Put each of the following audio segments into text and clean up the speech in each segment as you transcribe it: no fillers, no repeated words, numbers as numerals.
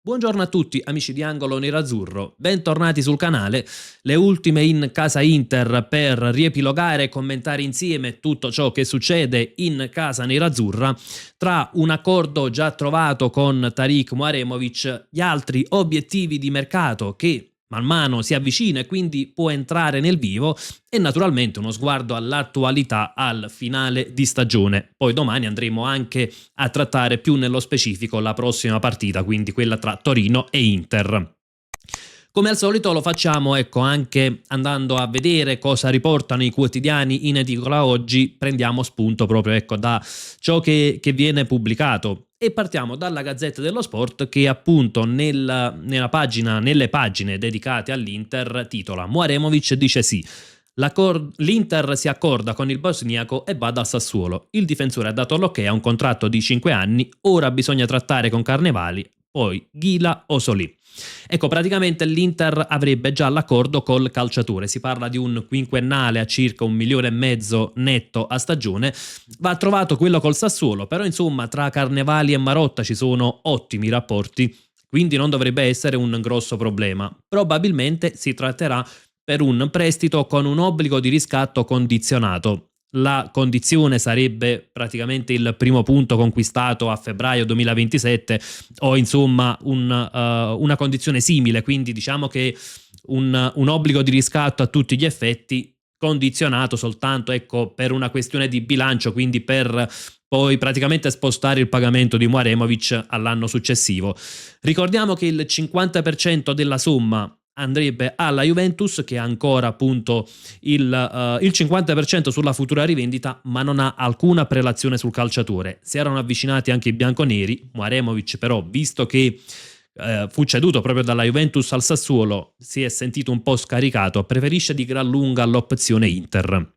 Buongiorno a tutti amici di Angolo Nerazzurro, bentornati sul canale, le ultime in casa Inter per riepilogare e commentare insieme tutto ciò che succede in casa nerazzurra, tra un accordo già trovato con Tariq Muaremovic, gli altri obiettivi di mercato che man mano si avvicina e quindi può entrare nel vivo e naturalmente uno sguardo all'attualità al finale di stagione. Poi domani andremo anche a trattare più nello specifico la prossima partita, quindi quella tra Torino e Inter. Come al solito lo facciamo anche andando a vedere cosa riportano i quotidiani in edicola oggi, prendiamo spunto proprio da ciò che viene pubblicato e partiamo dalla Gazzetta dello Sport che appunto nelle pagine dedicate all'Inter titola Muaremovic dice sì. L'Inter si accorda con il bosniaco e va dal Sassuolo. Il difensore ha dato l'ok a un contratto di 5 anni, ora bisogna trattare con Carnevali, poi Ghila o Solì. Ecco, praticamente l'Inter avrebbe già l'accordo col calciatore, si parla di un quinquennale a circa 1,5 milioni netto a stagione, va trovato quello col Sassuolo, però insomma tra Carnevali e Marotta ci sono ottimi rapporti, quindi non dovrebbe essere un grosso problema. Probabilmente si tratterà per un prestito con un obbligo di riscatto condizionato. La condizione sarebbe praticamente il primo punto conquistato a febbraio 2027 o insomma una condizione simile, quindi diciamo che un obbligo di riscatto a tutti gli effetti condizionato soltanto per una questione di bilancio, quindi per poi praticamente spostare il pagamento di Muaremovic all'anno successivo. Ricordiamo che il 50% della somma andrebbe alla Juventus che ha ancora appunto il 50% sulla futura rivendita ma non ha alcuna prelazione sul calciatore. Si erano avvicinati anche i bianconeri, Muaremovic però visto che fu ceduto proprio dalla Juventus al Sassuolo si è sentito un po' scaricato, preferisce di gran lunga l'opzione Inter.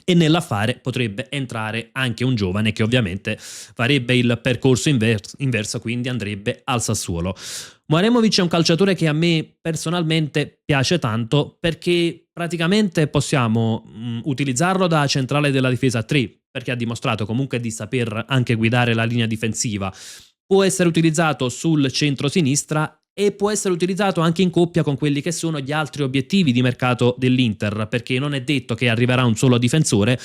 E nell'affare potrebbe entrare anche un giovane che ovviamente farebbe il percorso inverso, quindi andrebbe al Sassuolo. Muaremovic è un calciatore che a me personalmente piace tanto perché praticamente possiamo utilizzarlo da centrale della difesa a 3, perché ha dimostrato comunque di saper anche guidare la linea difensiva. Può essere utilizzato sul centro-sinistra e può essere utilizzato anche in coppia con quelli che sono gli altri obiettivi di mercato dell'Inter, perché non è detto che arriverà un solo difensore.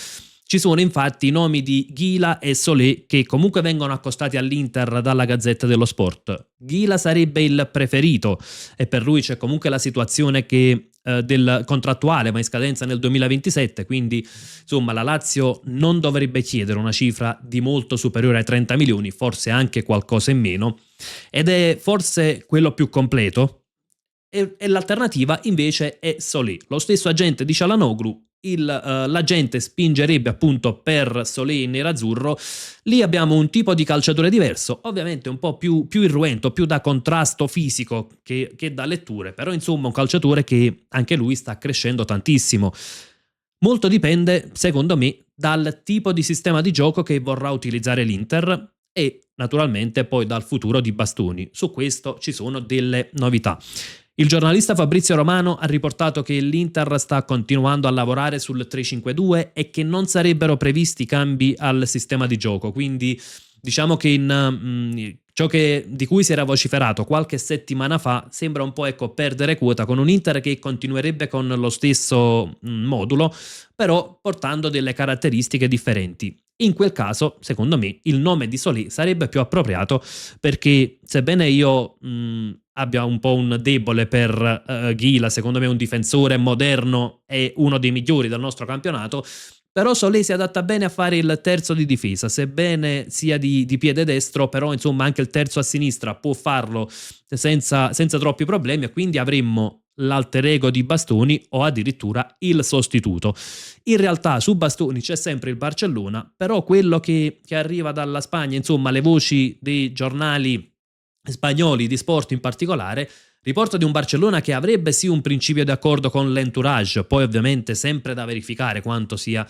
Ci sono infatti i nomi di Ghila e Solé che comunque vengono accostati all'Inter dalla Gazzetta dello Sport. Ghila sarebbe il preferito e per lui c'è comunque la situazione che del contrattuale va in scadenza nel 2027, quindi insomma la Lazio non dovrebbe chiedere una cifra di molto superiore ai 30 milioni, forse anche qualcosa in meno, ed è forse quello più completo. E l'alternativa invece è Solé. Lo stesso agente di Çalhanoğlu, l'agente spingerebbe appunto per Solé in nerazzurro. Lì abbiamo un tipo di calciatore diverso, ovviamente un po' più irruento, più da contrasto fisico che da letture, però insomma un calciatore che anche lui sta crescendo tantissimo. Molto dipende, secondo me, dal tipo di sistema di gioco che vorrà utilizzare l'Inter e naturalmente poi dal futuro di Bastoni. Su questo ci sono delle novità. Il giornalista Fabrizio Romano ha riportato che l'Inter sta continuando a lavorare sul 3-5-2 e che non sarebbero previsti cambi al sistema di gioco, quindi diciamo che ciò di cui si era vociferato qualche settimana fa sembra un po' perdere quota con un Inter che continuerebbe con lo stesso modulo, però portando delle caratteristiche differenti. In quel caso, secondo me, il nome di Solé sarebbe più appropriato perché, sebbene io abbia un po' un debole per Ghila, secondo me è un difensore moderno e uno dei migliori del nostro campionato, però Solé si adatta bene a fare il terzo di difesa, sebbene sia di piede destro, però insomma anche il terzo a sinistra può farlo senza troppi problemi e quindi avremmo l'alter ego di Bastoni o addirittura il sostituto. In realtà su Bastoni c'è sempre il Barcellona, però quello che arriva dalla Spagna, insomma le voci dei giornali spagnoli di sport in particolare, riporta di un Barcellona che avrebbe sì un principio di accordo con l'entourage, poi ovviamente sempre da verificare quanto sia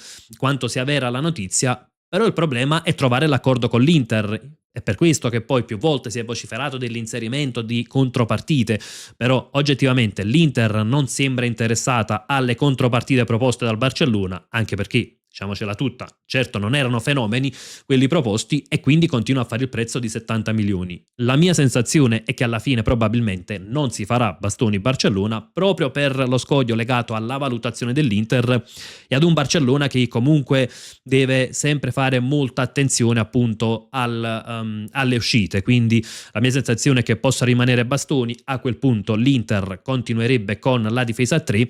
vera la notizia, però il problema è trovare l'accordo con l'Inter. È per questo che poi più volte si è vociferato dell'inserimento di contropartite, però oggettivamente l'Inter non sembra interessata alle contropartite proposte dal Barcellona, anche perché diciamocela tutta, certo non erano fenomeni quelli proposti e quindi continua a fare il prezzo di 70 milioni. La mia sensazione è che alla fine probabilmente non si farà Bastoni-Barcellona proprio per lo scoglio legato alla valutazione dell'Inter e ad un Barcellona che comunque deve sempre fare molta attenzione appunto alle uscite, quindi la mia sensazione è che possa rimanere Bastoni. A quel punto l'Inter continuerebbe con la difesa a 3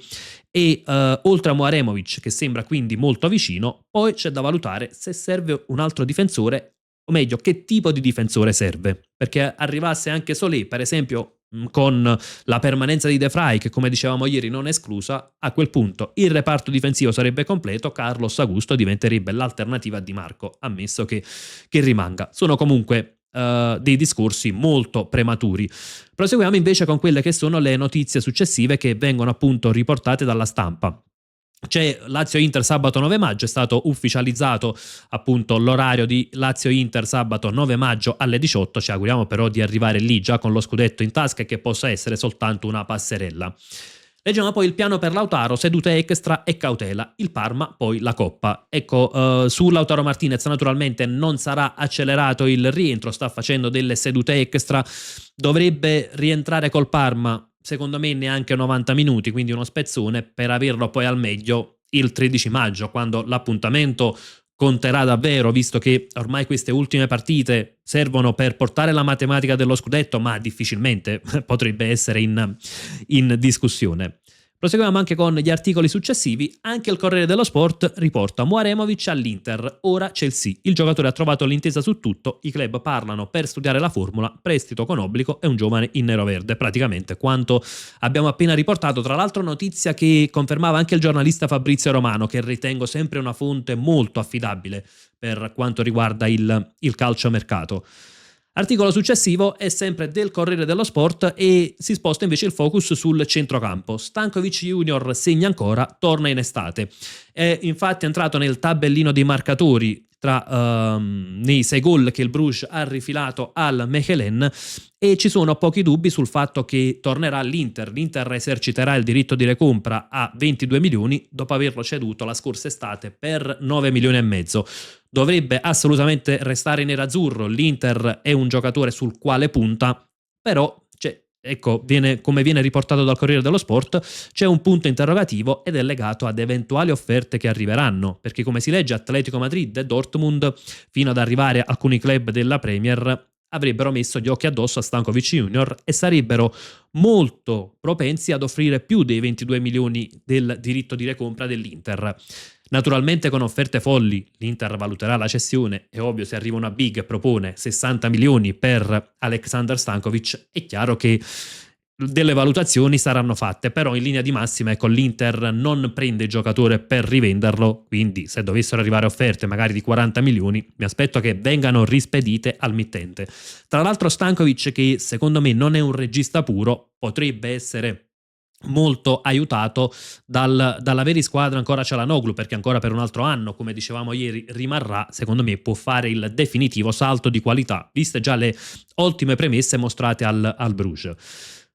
e oltre a Muaremovic che sembra quindi molto vicino, poi c'è da valutare se serve un altro difensore, o meglio che tipo di difensore serve, perché arrivasse anche Solé per esempio con la permanenza di De Vrij che come dicevamo ieri non è esclusa, a quel punto il reparto difensivo sarebbe completo, Carlos Augusto diventerebbe l'alternativa a Di Marco, ammesso che rimanga. Sono comunque dei discorsi molto prematuri. Proseguiamo invece con quelle che sono le notizie successive che vengono appunto riportate dalla stampa. C'è Lazio-Inter sabato 9 maggio, è stato ufficializzato appunto l'orario di Lazio-Inter sabato 9 maggio alle 18, ci auguriamo però di arrivare lì già con lo scudetto in tasca e che possa essere soltanto una passerella. Leggiamo poi il piano per Lautaro, sedute extra e cautela, il Parma poi la Coppa. Ecco, su Lautaro Martinez naturalmente non sarà accelerato il rientro, sta facendo delle sedute extra, dovrebbe rientrare col Parma secondo me neanche 90 minuti, quindi uno spezzone per averlo poi al meglio il 13 maggio, quando l'appuntamento conterà davvero, visto che ormai queste ultime partite servono per portare la matematica dello scudetto, ma difficilmente potrebbe essere in discussione. Proseguiamo anche con gli articoli successivi. Anche il Corriere dello Sport riporta Muaremovic all'Inter, ora Chelsea. Il giocatore ha trovato l'intesa su tutto, i club parlano per studiare la formula, prestito con obbligo e un giovane in nero-verde. Praticamente quanto abbiamo appena riportato, tra l'altro notizia che confermava anche il giornalista Fabrizio Romano, che ritengo sempre una fonte molto affidabile per quanto riguarda il calciomercato. Articolo successivo è sempre del Corriere dello Sport e si sposta invece il focus sul centrocampo. Stankovic Junior segna ancora, torna in estate. È infatti entrato nel tabellino dei marcatori nei 6 gol che il Bruges ha rifilato al Mechelen e ci sono pochi dubbi sul fatto che tornerà all'Inter. L'Inter eserciterà il diritto di recompra a 22 milioni dopo averlo ceduto la scorsa estate per 9 milioni e mezzo. Dovrebbe assolutamente restare nerazzurro, l'Inter è un giocatore sul quale punta, però ecco, come viene riportato dal Corriere dello Sport, c'è un punto interrogativo ed è legato ad eventuali offerte che arriveranno, perché come si legge Atletico Madrid e Dortmund, fino ad arrivare alcuni club della Premier, avrebbero messo gli occhi addosso a Stankovic Junior e sarebbero molto propensi ad offrire più dei 22 milioni del diritto di recompra dell'Inter. Naturalmente con offerte folli l'Inter valuterà la cessione, è ovvio se arriva una big e propone 60 milioni per Aleksandar Stankovic, è chiaro che delle valutazioni saranno fatte, però in linea di massima ecco, l'Inter non prende il giocatore per rivenderlo, quindi se dovessero arrivare offerte magari di 40 milioni mi aspetto che vengano rispedite al mittente. Tra l'altro Stankovic, che secondo me non è un regista puro, potrebbe essere molto aiutato dall'avere in squadra ancora Çalhanoğlu, perché ancora per un altro anno, come dicevamo ieri, rimarrà. Secondo me può fare il definitivo salto di qualità, viste già le ottime premesse mostrate al Bruges.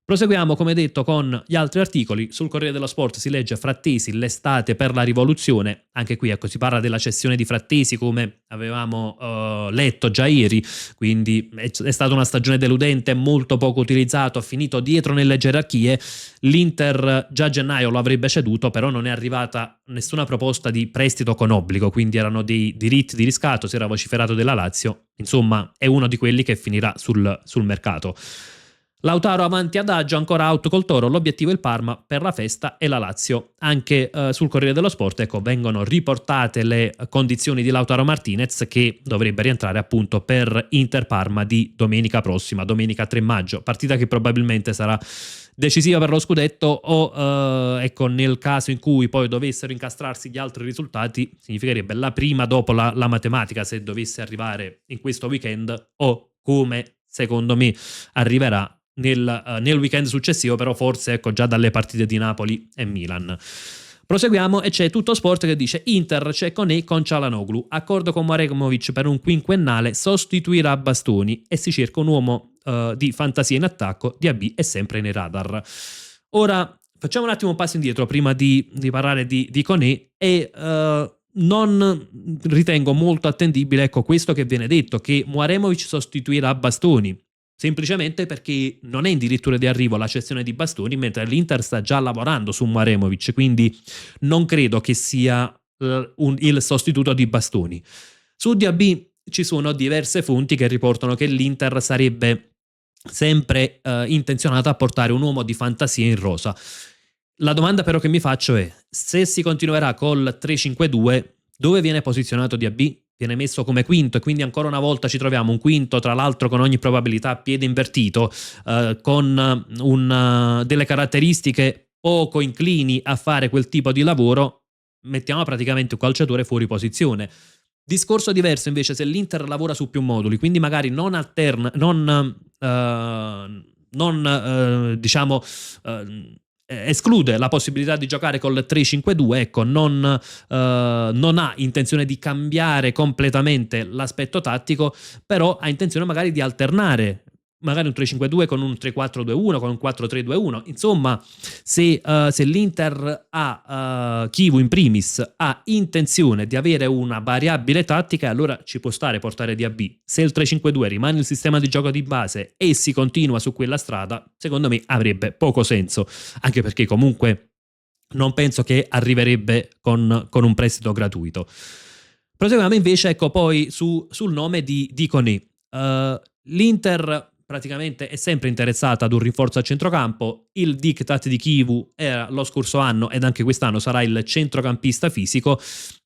Proseguiamo, come detto, con gli altri articoli. Sul Corriere dello Sport si legge Frattesi, l'estate per la rivoluzione. Anche qui ecco, si parla della cessione di Frattesi come avevamo letto già ieri, quindi è stata una stagione deludente, molto poco utilizzato, ha finito dietro nelle gerarchie. L'Inter già a gennaio lo avrebbe ceduto, però non è arrivata nessuna proposta di prestito con obbligo, quindi erano dei diritti di riscatto, si era vociferato della Lazio. Insomma, è uno di quelli che finirà sul mercato. Lautaro avanti adagio, ancora out col Toro, l'obiettivo è il Parma per la festa e la Lazio. Anche sul Corriere dello Sport ecco, vengono riportate le condizioni di Lautaro Martinez, che dovrebbe rientrare appunto per Inter-Parma di domenica prossima, domenica 3 maggio, partita che probabilmente sarà decisiva per lo scudetto o ecco, nel caso in cui poi dovessero incastrarsi gli altri risultati significherebbe la prima dopo la matematica, se dovesse arrivare in questo weekend, o come secondo me arriverà nel weekend successivo, però forse ecco già dalle partite di Napoli e Milan. Proseguiamo e c'è Tutto Sport che dice Inter c'è con Çalhanoğlu, accordo con Muaremovic per un quinquennale, sostituirà Bastoni e si cerca un uomo di fantasia in attacco, DAB è sempre nei radar. Ora facciamo un attimo un passo indietro prima di parlare di Koné e non ritengo molto attendibile, ecco, questo che viene detto, che Mouaremovic sostituirà Bastoni, semplicemente perché non è in dirittura di arrivo la cessione di Bastoni, mentre l'Inter sta già lavorando su Mouaremovic, quindi non credo che sia il sostituto di Bastoni. Su Diaby ci sono diverse fonti che riportano che l'Inter sarebbe sempre intenzionata a portare un uomo di fantasia in rosa. La domanda però che mi faccio è: se si continuerà col 3-5-2, dove viene posizionato Diaby? Viene messo come quinto, e quindi ancora una volta ci troviamo un quinto, tra l'altro con ogni probabilità a piede invertito, con delle caratteristiche poco inclini a fare quel tipo di lavoro. Mettiamo praticamente un calciatore fuori posizione. Discorso diverso invece se l'Inter lavora su più moduli, quindi magari non alterna, diciamo esclude la possibilità di giocare col 3-5-2, ecco, non ha intenzione di cambiare completamente l'aspetto tattico, però ha intenzione magari di alternare magari un 3-5-2 con un 3-4-2-1, con un 4-3-2-1, insomma, se l'Inter ha, Chivu in primis, ha intenzione di avere una variabile tattica, allora ci può stare portare Diaby. Se il 3-5-2 rimane il sistema di gioco di base e si continua su quella strada, secondo me avrebbe poco senso, anche perché comunque non penso che arriverebbe con un prestito gratuito. Proseguiamo invece, ecco, poi sul nome di Koné. L'Inter praticamente è sempre interessata ad un rinforzo a centrocampo. Il diktat di Chivu era lo scorso anno ed anche quest'anno sarà il centrocampista fisico,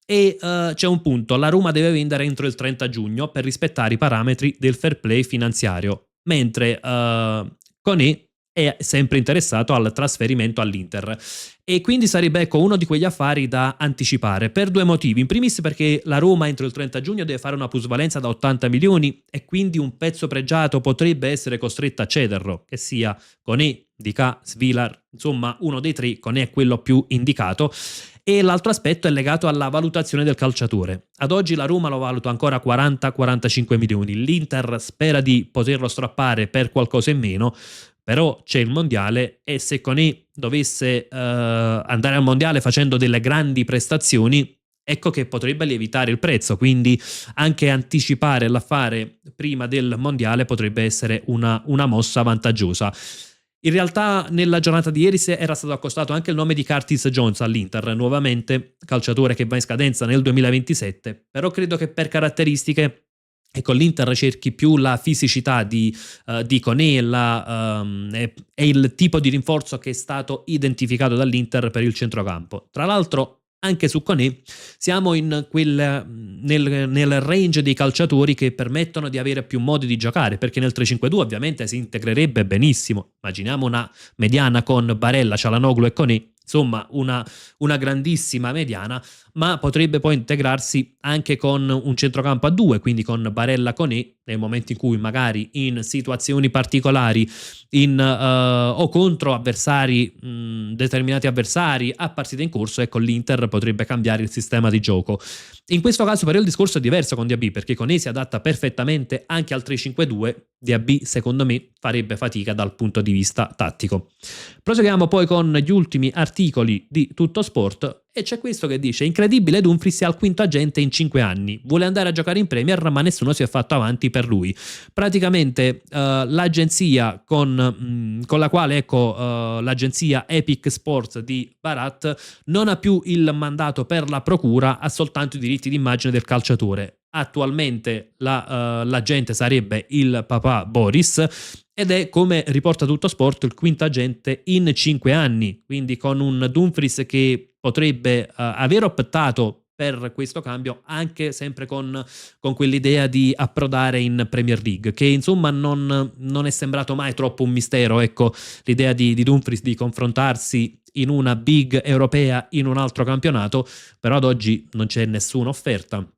e c'è un punto: la Roma deve vendere entro il 30 giugno per rispettare i parametri del fair play finanziario, mentre Koné è sempre interessato al trasferimento all'Inter, e quindi sarebbe, ecco, uno di quegli affari da anticipare per due motivi. In primis perché la Roma entro il 30 giugno deve fare una plusvalenza da 80 milioni e quindi un pezzo pregiato potrebbe essere costretto a cederlo, che sia Koné, Dika, Svilar, insomma uno dei tre. Koné è quello più indicato. E l'altro aspetto è legato alla valutazione del calciatore. Ad oggi la Roma lo valuta ancora 40-45 milioni, l'Inter spera di poterlo strappare per qualcosa in meno, però c'è il mondiale, e se Koné dovesse andare al mondiale facendo delle grandi prestazioni, ecco che potrebbe lievitare il prezzo, quindi anche anticipare l'affare prima del mondiale potrebbe essere una mossa vantaggiosa. In realtà nella giornata di ieri era stato accostato anche il nome di Curtis Jones all'Inter, nuovamente calciatore che va in scadenza nel 2027, però credo che per caratteristiche, ecco, l'Inter cerchi più la fisicità di Koné, è il tipo di rinforzo che è stato identificato dall'Inter per il centrocampo. Tra l'altro anche su Koné siamo nel range dei calciatori che permettono di avere più modi di giocare, perché nel 3-5-2 ovviamente si integrerebbe benissimo. Immaginiamo una mediana con Barella, Çalhanoğlu e Koné, insomma una grandissima mediana, ma potrebbe poi integrarsi anche con un centrocampo a due, quindi con Barella Koné, nei momenti in cui magari in situazioni particolari o contro avversari, determinati avversari a partita in corso, ecco, l'Inter potrebbe cambiare il sistema di gioco. In questo caso però il discorso è diverso con Diaby, perché Koné si adatta perfettamente anche al 3-5-2, Diaby secondo me farebbe fatica dal punto di vista tattico. Proseguiamo poi con gli ultimi articoli di Tutto Sport, e c'è questo che dice: incredibile, Dumfries è al quinto agente in 5 anni, vuole andare a giocare in Premier ma nessuno si è fatto avanti per lui. Praticamente l'agenzia con la quale, ecco, l'agenzia Epic Sports di Barat non ha più il mandato per la procura, ha soltanto i diritti d'immagine del calciatore. Attualmente l'agente sarebbe il papà Boris, ed è, come riporta Tutto Sport, il quinto agente in 5 anni, quindi con un Dumfries che potrebbe aver optato per questo cambio anche sempre con quell'idea di approdare in Premier League, che insomma non è sembrato mai troppo un mistero, ecco, l'idea di Dumfries di confrontarsi in una big europea in un altro campionato, però ad oggi non c'è nessuna offerta.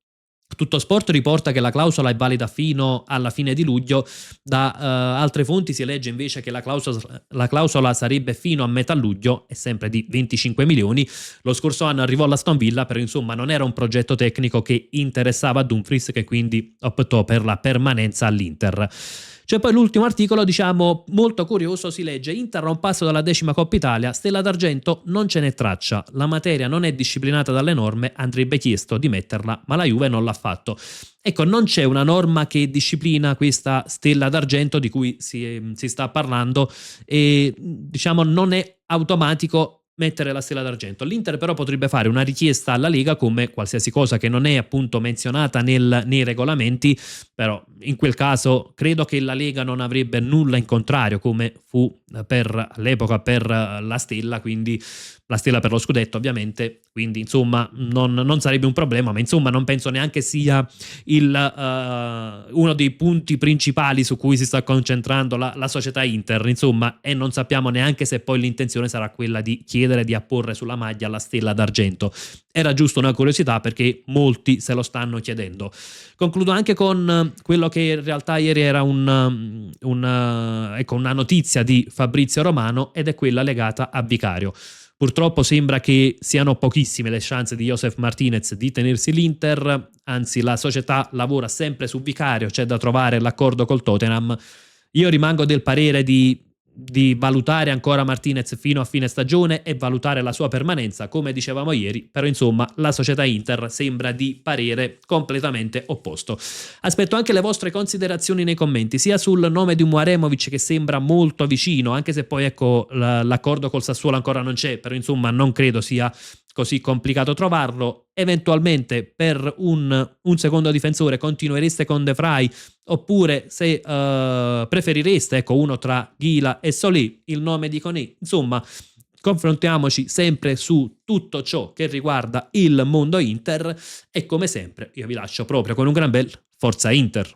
Tutto Sport riporta che la clausola è valida fino alla fine di luglio. Da altre fonti si legge invece che la clausola sarebbe fino a metà luglio, e sempre di 25 milioni. Lo scorso anno arrivò l'Aston Villa, però insomma non era un progetto tecnico che interessava a Dumfries, che quindi optò per la permanenza all'Inter. C'è poi l'ultimo articolo, diciamo, molto curioso, si legge: Inter a un passo dalla 10ª Coppa Italia, Stella d'Argento non ce n'è traccia, la materia non è disciplinata dalle norme, andrebbe chiesto di metterla, ma la Juve non l'ha fatto. Ecco, non c'è una norma che disciplina questa Stella d'Argento di cui si sta parlando e diciamo non è automatico mettere la Stella d'Argento. L'Inter però potrebbe fare una richiesta alla Lega come qualsiasi cosa che non è appunto menzionata nei regolamenti, però in quel caso credo che la Lega non avrebbe nulla in contrario, come fu per l'epoca per la Stella, quindi la Stella per lo scudetto ovviamente, quindi insomma non sarebbe un problema, ma insomma non penso neanche sia uno dei punti principali su cui si sta concentrando la società Inter, insomma, e non sappiamo neanche se poi l'intenzione sarà quella di chiedere di apporre sulla maglia la Stella d'Argento. Era giusto una curiosità perché molti se lo stanno chiedendo. Concludo anche con quello che in realtà ieri era una notizia di Fabrizio Romano, ed è quella legata a Vicario. Purtroppo sembra che siano pochissime le chance di Josef Martinez di tenersi l'Inter, anzi la società lavora sempre su Vicario, c'è da trovare l'accordo col Tottenham. Io rimango del parere di valutare ancora Martinez fino a fine stagione e valutare la sua permanenza, come dicevamo ieri, però insomma la società Inter sembra di parere completamente opposto. Aspetto anche le vostre considerazioni nei commenti, sia sul nome di Umaremovic, che sembra molto vicino, anche se poi ecco l'accordo col Sassuolo ancora non c'è, però insomma non credo sia così complicato trovarlo. Eventualmente per un secondo difensore continuereste con De Vrij, oppure se preferireste ecco uno tra Ghila e Solé, il nome di Koné. Insomma, confrontiamoci sempre su tutto ciò che riguarda il mondo Inter, e come sempre io vi lascio proprio con un gran bel Forza Inter.